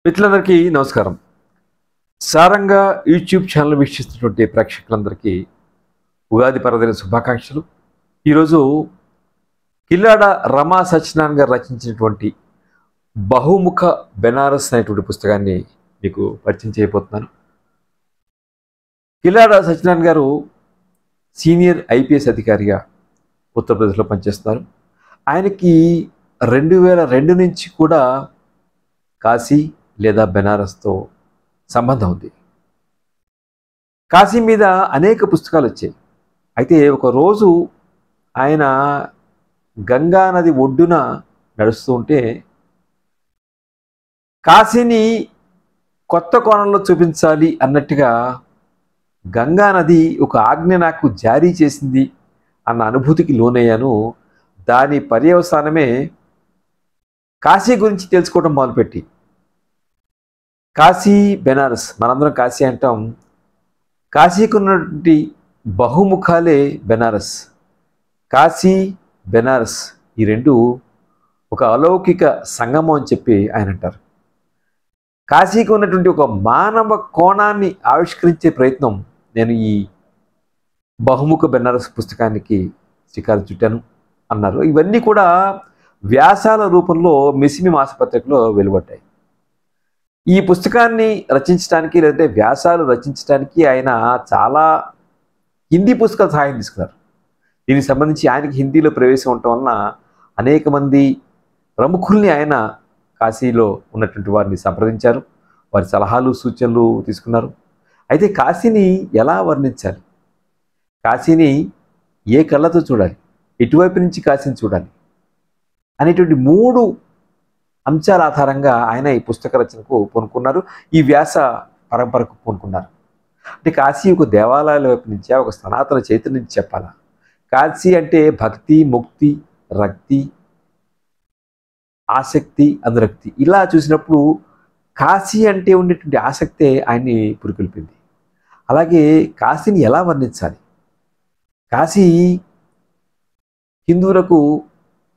మిత్రులందరికీ నమస్కారం. సారంగా YouTube channel వీక్షిస్తున్నటువంటి ప్రేక్షకులందరికీ ఉగాది పర్వదిన శుభాకాంక్షలు. ఈరోజు కిల్లాడ రమా సత్యనారాయణ గారు రచించినటువంటి బహుముఖ బెనారస్ అనేటువంటి పుస్తకాన్ని మీకు పరిచయం చేయబోతున్నాను. కిల్లాడ సత్యనారాయణ గారు సీనియర్ ఐపీఎస్ అధికారిగా ఉత్తరప్రదేశ్లో పనిచేస్తున్నారు. ఆయనకి 2002 నుంచి కూడా కాశీ లేదా బెనారస్తో సంబంధం ఉంది. కాశీ మీద అనేక పుస్తకాలు వచ్చాయి. అయితే ఒకరోజు ఆయన గంగా నది ఒడ్డున నడుస్తూ ఉంటే కాశీని కొత్త కోణంలో చూపించాలి అన్నట్టుగా గంగా నది ఒక ఆజ్ఞ నాకు జారీ చేసింది అన్న అనుభూతికి లోనయ్యాను. దాని పర్యవసానమే కాశీ గురించి తెలుసుకోవడం మొదలుపెట్టి కాశీ బెనారస్, మనందరం కాశీ అంటాం, కాశీకి ఉన్నటువంటి బహుముఖాలే బెనారస్. కాశీ బెనారస్ ఈ రెండు ఒక అలౌకిక సంగమం అని చెప్పి ఆయన అంటారు. కాశీకి ఉన్నటువంటి ఒక మానవ కోణాన్ని ఆవిష్కరించే ప్రయత్నం నేను ఈ బహుముఖ బెనారస్ పుస్తకానికి శ్రీకారం చుట్టాను అన్నారు. ఇవన్నీ కూడా వ్యాసాల రూపంలో మిసిమి మాసపత్రికలో వెలువడ్డాయి. ఈ పుస్తకాన్ని రచించడానికి లేదంటే వ్యాసాలు రచించడానికి ఆయన చాలా హిందీ పుస్తకాల సహాయం తీసుకున్నారు. దీనికి సంబంధించి ఆయనకి హిందీలో ప్రవేశం ఉండటం వలన అనేక మంది ప్రముఖుల్ని ఆయన కాశీలో ఉన్నటువంటి వారిని సంప్రదించారు. వారి సలహాలు సూచనలు తీసుకున్నారు. అయితే కాశీని ఎలా వర్ణించాలి, కాశీని ఏ కళ్ళతో చూడాలి, ఎటువైపు నుంచి కాశీని చూడాలి అనేటువంటి 3 అంశాల ఆధారంగా ఆయన ఈ పుస్తక రచనకు పూనుకున్నారు. ఈ వ్యాస పరంపరకు పూనుకున్నారు. అంటే కాశీ ఒక దేవాలయాల వైపు నుంచా, ఒక సనాతన చైతన్యం నుంచి చెప్పాలా? కాశీ అంటే భక్తి, ముక్తి, రక్తి, ఆసక్తి, అనురక్తి. ఇలా చూసినప్పుడు కాశీ అంటే ఉండేటువంటి ఆసక్తే ఆయన్ని పురికొల్పింది. అలాగే కాశీని ఎలా వర్ణించాలి? కాశీ హిందువులకు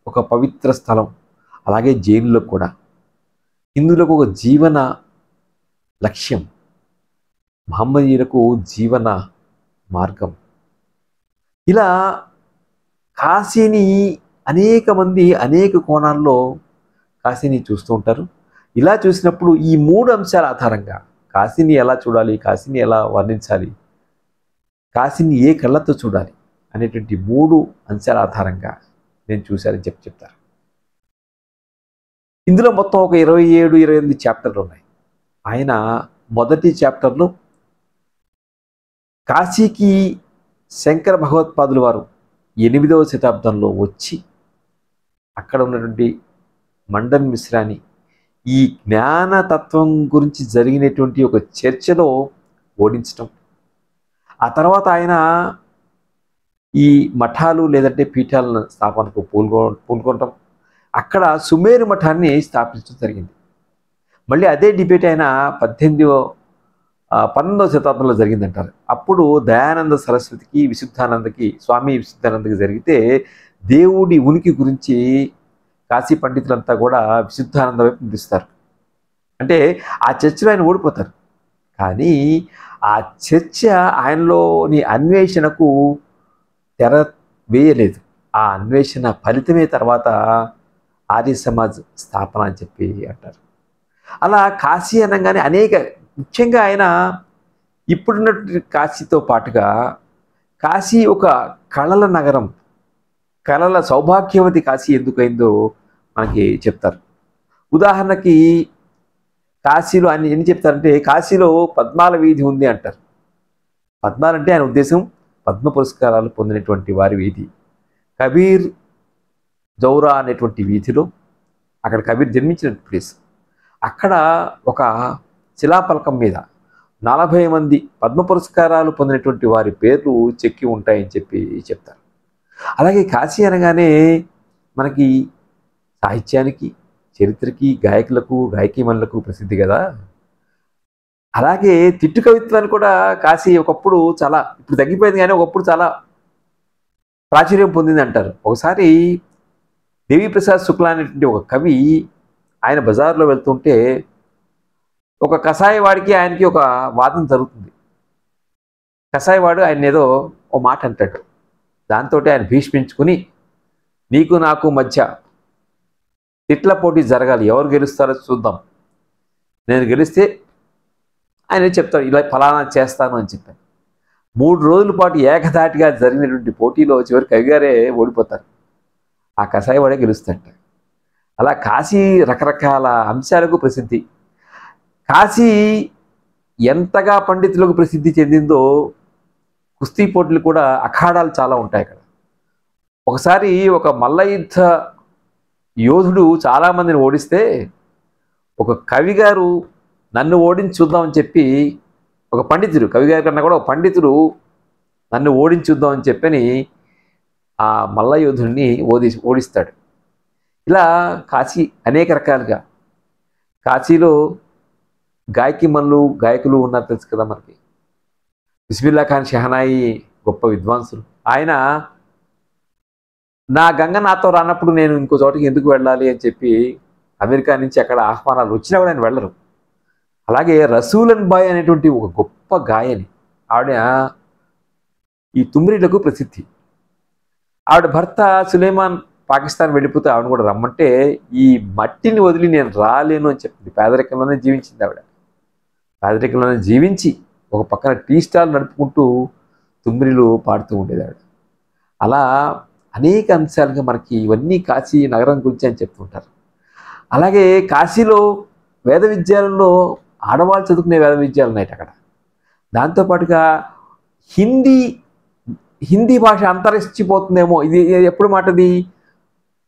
ఒక పవిత్ర స్థలం, అలాగే జైనులకు కూడా. హిందువులకు ఒక జీవన లక్ష్యం, మహమ్మదీయులకు జీవన మార్గం. ఇలా కాశీని అనేక మంది అనేక కోణాల్లో కాశీని చూస్తూ ఉంటారు. ఇలా చూసినప్పుడు ఈ 3 అంశాల ఆధారంగా కాశీని ఎలా చూడాలి, కాశీని ఎలా వర్ణించాలి, కాశీని ఏ కళ్ళతో చూడాలి అనేటువంటి 3 అంశాల ఆధారంగా నేను చూశానని చెప్తారు. ఇందులో మొత్తం ఒక 27-28 చాప్టర్లు ఉన్నాయి. ఆయన మొదటి చాప్టర్లో కాశీకి శంకర భగవత్పాదుల వారు 8వ శతాబ్దంలో వచ్చి అక్కడ ఉన్నటువంటి మండన్ మిశ్రాని ఈ జ్ఞానతత్వం గురించి జరిగినటువంటి ఒక చర్చలో ఓడించటం, ఆ తర్వాత ఆయన ఈ మఠాలు లేదంటే పీఠాల స్థాపనకు పూనుకోవటం, అక్కడ సుమేరు మఠాన్ని స్థాపించడం జరిగింది. మళ్ళీ అదే డిబేట్ ఆయన 19వ శతాబ్దంలో జరిగిందంటారు. అప్పుడు దయానంద సరస్వతికి, స్వామి విశుద్ధానందకి జరిగితే దేవుడి ఉనికి గురించి కాశీ పండితులంతా కూడా విశుద్ధానంద వైపు నిలుస్తారు. అంటే ఆ చర్చలో ఆయన ఓడిపోతారు. కానీ ఆ చర్చ ఆయనలోని అన్వేషణకు తెర వేయలేదు. ఆ అన్వేషణ ఫలితమే తర్వాత ఆర్య సమాజ్ స్థాపన అని చెప్పి అంటారు. అలా కాశీ అనగానే ముఖ్యంగా ఆయన ఇప్పుడున్నటువంటి కాశీతో పాటుగా కాశీ ఒక కళల నగరం, కళల సౌభాగ్యవతి కాశీ ఎందుకైందో మనకి చెప్తారు. ఉదాహరణకి కాశీలో ఆయన ఏం చెప్తారంటే, కాశీలో పద్మాల వీధి ఉంది అంటారు. పద్మాలంటే ఆయన ఉద్దేశం పద్మ పురస్కారాలు పొందినటువంటి వారి వీధి. కబీర్ జౌరా అనేటువంటి వీధిలో, అక్కడ కబీర్ జన్మించిన ప్లేస్, అక్కడ ఒక శిలాఫలకం మీద 40 మంది పద్మ పురస్కారాలు పొందినటువంటి వారి పేర్లు చెక్కి ఉంటాయని చెప్పి చెప్తారు. అలాగే కాశీ అనగానే మనకి సాహిత్యానికి, చరిత్రకి, గాయకులకు, గాయకీమణులకు ప్రసిద్ధి కదా. అలాగే తిట్టు కవిత్వాన్ని కూడా కాశీ ఒకప్పుడు చాలా, ఇప్పుడు తగ్గిపోయింది కానీ ఒకప్పుడు చాలా ప్రాచుర్యం పొందింది అంటారు. ఒకసారి దేవి ప్రసాద్ శుక్లా అనేటువంటి ఒక కవి ఆయన బజార్లో వెళ్తుంటే ఒక కషాయవాడికి ఆయనకి ఒక వాదన జరుగుతుంది. కషాయవాడు ఆయన ఏదో ఓ మాట అంటాడు. దాంతో ఆయన భీష్మించుకుని, నీకు నాకు మధ్య తిట్ల పోటీ జరగాలి, ఎవరు గెలుస్తారో చూద్దాం, నేను గెలిస్తే ఆయన చెప్తాడు ఇలా ఫలానా చేస్తాను అని చెప్పాను. 3 రోజుల పాటు ఏకధాటిగా జరిగినటువంటి పోటీలో చివరి కవిగారే ఓడిపోతారు. ఆ కషాయవాడే గెలుస్తాడట. అలా కాశీ రకరకాల అంశాలకు ప్రసిద్ధి. కాశీ ఎంతగా పండితులకు ప్రసిద్ధి చెందిందో కుస్తీ పోటీలు కూడా, అఖాడాలు చాలా ఉంటాయి అక్కడ. ఒకసారి ఒక మల్లయుద్ధ యోధుడు చాలామందిని ఓడిస్తే ఒక కవి గారు నన్ను ఓడించి చూద్దామని చెప్పి, ఒక పండితుడు, కవిగారి కన్నా కూడా ఒక పండితుడు నన్ను ఓడించి చూద్దామని చెప్పని ఆ మల్లయోధుడిని ఓడిస్తాడు. ఇలా కాశీ అనేక రకాలుగా, కాశీలో గాయకులు ఉన్నారు తెలుసు కదా మనకి. బిస్మిల్లా ఖాన్ షెహనాయి గొప్ప విద్వాంసులు. ఆయన నా గంగ నాతో రానప్పుడు నేను ఇంకో చోటికి ఎందుకు వెళ్ళాలి అని చెప్పి అమెరికా నుంచి అక్కడ ఆహ్వానాలు వచ్చినా కూడా ఆయన వెళ్ళరు. అలాగే రసూలన్ బాయ్ అనేటువంటి ఒక గొప్ప గాయని, ఆవిడ ఈ తుమ్మిరీలకు ప్రసిద్ధి. ఆవిడ భర్త సులేమాన్ పాకిస్తాన్ వెళ్ళిపోతే ఆవిడ కూడా రమ్మంటే ఈ మట్టిని వదిలి నేను రాలేను అని చెప్పింది. పేదరికంలోనే జీవించింది ఆవిడ. పేదరికంలోనే జీవించి ఒక పక్కన టీ స్టాల్ నడుపుకుంటూ తుమ్మిరీలు పాడుతూ ఉండేది ఆవిడ. అలా అనేక అంశాలుగా మనకి ఇవన్నీ కాశీ నగరం గురించి అని చెప్తుంటారు. అలాగే కాశీలో వేద విద్యాలయంలో ఆడవాళ్ళు చదువుకునే వేద విద్యాలు ఉన్నాయి అక్కడ. దాంతోపాటుగా హిందీ భాష అంతరించిపోతుందేమో, ఇది ఎప్పుడు మాటది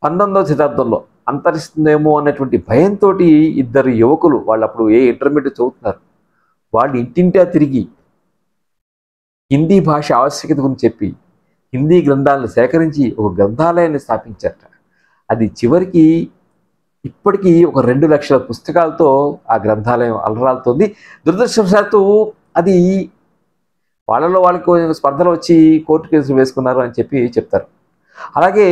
19వ శతాబ్దంలో అంతరిస్తుందేమో అన్నటువంటి భయంతో ఇద్దరు యువకులు, వాళ్ళు అప్పుడు ఇంటర్మీడియట్ చదువుతున్నారు, వాళ్ళు ఇంటింటా తిరిగి హిందీ భాష ఆవశ్యకత గురించి చెప్పి హిందీ గ్రంథాలను సేకరించి ఒక గ్రంథాలయాన్ని స్థాపించారట. అది చివరికి ఇప్పటికీ ఒక 2 లక్షల పుస్తకాలతో ఆ గ్రంథాలయం అలరాలుతోంది. దురదృష్టవశాత్తు అది వాళ్ళకి స్పర్ధలు వచ్చి కోర్టు కేసులు వేసుకున్నారు అని చెప్పి చెప్తారు. అలాగే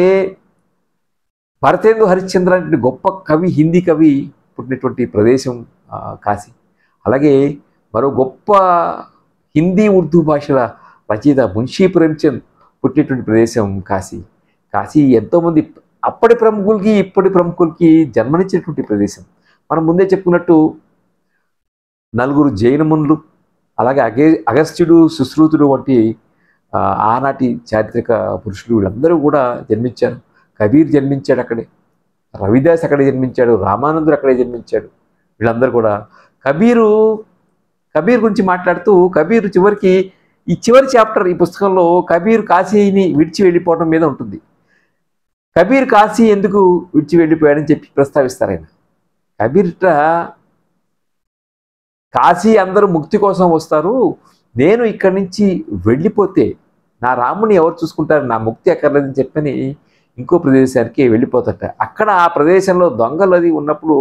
భరతేందు హరిశ్చంద్ర అంటే గొప్ప కవి, హిందీ కవి పుట్టినటువంటి ప్రదేశం కాశీ. అలాగే మరో గొప్ప హిందీ ఉర్దూ భాషల రచయిత మున్షీ ప్రేమ్చంద్ పుట్టినటువంటి ప్రదేశం కాశీ. కాశీ ఎంతోమంది అప్పటి ప్రముఖులకి ఇప్పటి ప్రముఖులకి జన్మనిచ్చినటువంటి ప్రదేశం. మనం ముందే చెప్పుకున్నట్టు 4 జైన మునులు, అలాగే అగస్త్యుడు, సుశ్రుతుడు వంటి ఆనాటి చారిత్రక పురుషులు వీళ్ళందరూ కూడా జన్మించారు. కబీర్ జన్మించాడు అక్కడే, రవిదాస్ అక్కడే జన్మించాడు, రామానందుడు అక్కడే జన్మించాడు. వీళ్ళందరూ కూడా కబీర్ గురించి మాట్లాడుతూ, కబీర్ చివరికి ఈ చివరి చాప్టర్ ఈ పుస్తకంలో కబీర్ కాశీని విడిచి వెళ్ళిపోవడం మీద ఉంటుంది. కబీర్ కాశీ ఎందుకు విడిచి వెళ్ళిపోయాడని చెప్పి ప్రస్తావిస్తారు ఆయన. కబీర్ కాశీ అందరూ ముక్తి కోసం వస్తారు, నేను ఇక్కడి నుంచి వెళ్ళిపోతే నా రాముని ఎవరు చూసుకుంటారు, నా ముక్తి అక్కర్లేదని చెప్పని ఇంకో ప్రదేశానికి వెళ్ళిపోతాట. అక్కడ ఆ ప్రదేశంలో దొంగలు అది ఉన్నప్పుడు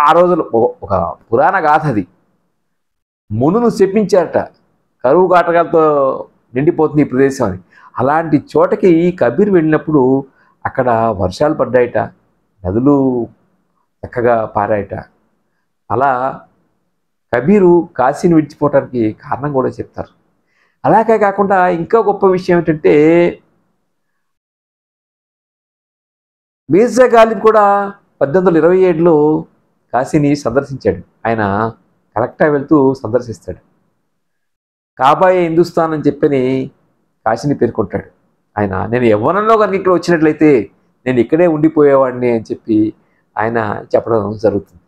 ఆ రోజుల్లో ఒక పురాణ గాథ అది, మునులు చెప్పించారట కరువు కాటకాలతో నిండిపోతుంది ఈ ప్రదేశం అని. అలాంటి చోటకి కబీర్ వెళ్ళినప్పుడు అక్కడ వర్షాలు పడ్డాయట, నదులు చక్కగా పారాయట. అలా కబీరు కాశీని విడిచిపోవటానికి కారణం కూడా చెప్తారు. అలాగే కాకుండా ఇంకా గొప్ప విషయం ఏంటంటే, మీర్జా గాలిబ్ కూడా 1827లో కాశీని సందర్శించాడు. ఆయన కలెక్టా వెళ్తూ సందర్శిస్తాడు. కాబోయే హిందుస్థాన్ అని చెప్పని కాశీని పేర్కొంటాడు. ఆయన నేను యవ్వనంలో కనుక ఇక్కడ వచ్చినట్లయితే నేను ఇక్కడే ఉండిపోయేవాడిని అని చెప్పి ఆయన చెప్పడం జరుగుతుంది.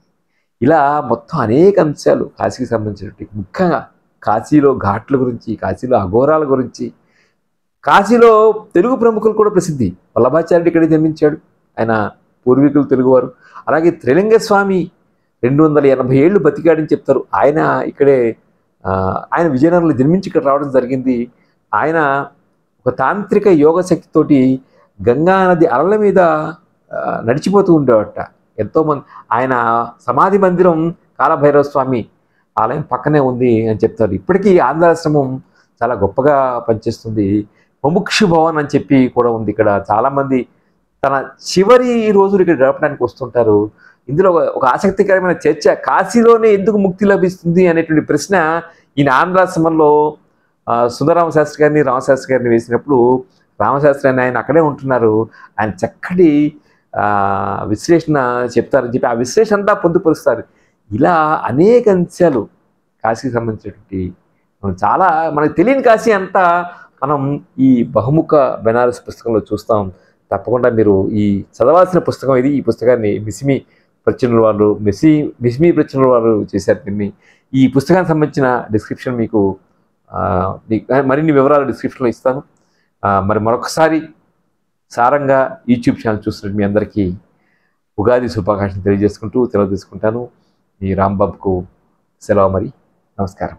ఇలా మొత్తం అనేక అంశాలు కాశీకి సంబంధించినటువంటి, ముఖ్యంగా కాశీలో ఘాట్ల గురించి, కాశీలో అఘోరాల గురించి, కాశీలో తెలుగు ప్రముఖులు కూడా ప్రసిద్ధి. వల్లభాచార్యుడు ఇక్కడే జన్మించాడు, ఆయన పూర్వీకులు తెలుగువారు. అలాగే త్రిలింగ స్వామి 280 ఏళ్ళు బతికాడని చెప్తారు. ఆయన ఇక్కడే ఆయన విజయనగరంలో జన్మించి ఇక్కడ రావడం జరిగింది. ఆయన ఒక తాంత్రిక యోగ శక్తితోటి గంగా నది అలల మీద నడిచిపోతూ ఉండేవాట. ఎంతోమంది ఆయన సమాధి మందిరం కాలభైరవ స్వామి ఆలయం పక్కనే ఉంది అని చెప్తారు. ఇప్పటికీ ఆంధ్రాశ్రమం చాలా గొప్పగా పనిచేస్తుంది. ముముక్షు భవన్ అని చెప్పి కూడా ఉంది. ఇక్కడ చాలామంది తన చివరి రోజులు ఇక్కడ గడపడానికి వస్తుంటారు. ఇందులో ఒక ఆసక్తికరమైన చర్చ, కాశీలోనే ఎందుకు ముక్తి లభిస్తుంది అనేటువంటి ప్రశ్న ఈయన ఆంధ్రాశ్రమంలో సుందరరామ శాస్త్రి గారిని, రామశాస్త్రి గారిని వేసినప్పుడు, రామశాస్త్రి అని ఆయన అక్కడే ఉంటున్నారు, ఆయన చక్కటి విశ్లేషణ చెప్తారని చెప్పి ఆ విశ్లేషణ అంతా పొందుపరుస్తారు. ఇలా అనేక అంశాలు కాశీకి సంబంధించినటువంటి చాలా మనకు తెలియని కాశీ అంతా మనం ఈ బహుముఖ బెనారస్ పుస్తకంలో చూస్తాం. తప్పకుండా మీరు ఈ చదవాల్సిన పుస్తకం ఇది. ఈ పుస్తకాన్ని మిస్మి ప్రచురణల వారు మిస్మి ప్రచురణల వారు చేశారు దీన్ని. ఈ పుస్తకానికి సంబంధించిన డిస్క్రిప్షన్ మీకు మరిన్ని వివరాలు డిస్క్రిప్షన్లో ఇస్తాను. మరి మరొకసారి సారంగా యూట్యూబ్ ఛానల్ చూస్తున్నట్టు మీ అందరికీ ఉగాది శుభాకాంక్షలు తెలియజేసుకుంటూ సెలవు తీసుకుంటాను. మీ రాంబాబుకు సెలవు. మరి నమస్కారం.